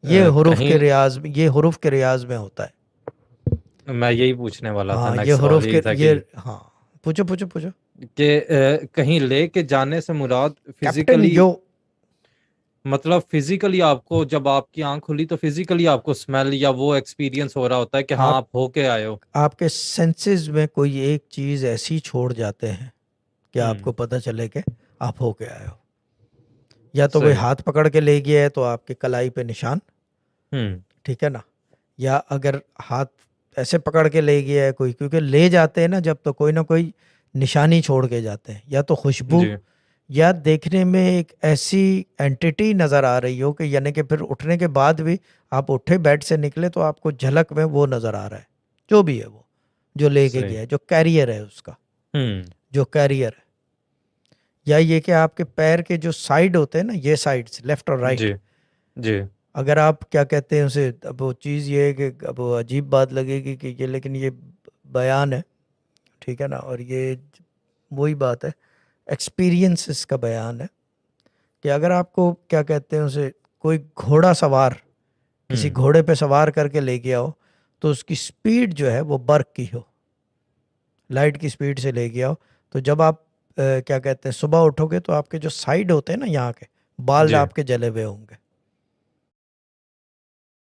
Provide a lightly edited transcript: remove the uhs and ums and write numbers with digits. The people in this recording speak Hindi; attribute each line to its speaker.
Speaker 1: ये हुरूफ के
Speaker 2: कहीं
Speaker 1: रियाज में, ये हुरूफ के रियाज में होता है।
Speaker 2: मैं यही पूछने वाला था,
Speaker 1: हाँ ये
Speaker 2: नेक्स्ट सवाल
Speaker 1: हुरूफ के
Speaker 2: यही था
Speaker 1: ये,
Speaker 2: कि
Speaker 1: हाँ पूछो पूछो पूछो।
Speaker 2: कहीं लेके जाने से मुराद
Speaker 1: कैप्टन
Speaker 2: फिजिकली,
Speaker 1: यो।
Speaker 2: मतलब फिजिकली आपको जब आपकी आंख खुली तो फिजिकली आपको स्मेल या वो एक्सपीरियंस हो रहा होता है कि हाँ
Speaker 1: आप
Speaker 2: आप होके आए हो।
Speaker 1: आपके सेंसेस में कोई एक चीज ऐसी छोड़ जाते हैं कि आपको
Speaker 2: हम्म।
Speaker 1: पता चले कि आप होके आए हो। या तो कोई
Speaker 2: सही।
Speaker 1: हाथ पकड़ के ले गया है तो आपके कलाई पे निशान,
Speaker 2: हम्म।
Speaker 1: ठीक है ना। या अगर हाथ ऐसे पकड़ के ले गया है कोई, क्योंकि ले जाते हैं ना जब, तो कोई ना कोई निशानी छोड़ के जाते हैं, या तो खुशबू,
Speaker 2: जी।
Speaker 1: या देखने में एक ऐसी एंटिटी नज़र आ रही हो कि यानी कि फिर उठने के बाद भी आप उठे बेड से निकले तो आपको झलक में वो नज़र आ रहा है, जो भी है वो, जो लेके
Speaker 2: सही।
Speaker 1: गया है, जो कैरियर है उसका,
Speaker 2: हम्म।
Speaker 1: जो कैरियर है। या ये कि आपके पैर के जो साइड होते हैं ना, ये साइड्स लेफ्ट और राइट,
Speaker 2: जी। जी।
Speaker 1: अगर आप क्या कहते हैं उसे, अब वो चीज़ ये है कि अब वो अजीब बात लगेगी कि ये, लेकिन ये बयान है, ठीक है ना, और ये वही बात है, एक्सपीरियंसेस का बयान है, कि अगर आपको क्या कहते हैं उसे, कोई घोड़ा सवार किसी
Speaker 2: हम्म।
Speaker 1: घोड़े पे सवार करके ले गया हो, तो उसकी स्पीड जो है वो बर्क की हो, लाइट की स्पीड से ले गया हो, तो जब आप क्या कहते हैं सुबह उठोगे तो आपके जो साइड होते हैं ना यहाँ के बाल
Speaker 2: जी।
Speaker 1: आपके जले हुए होंगे।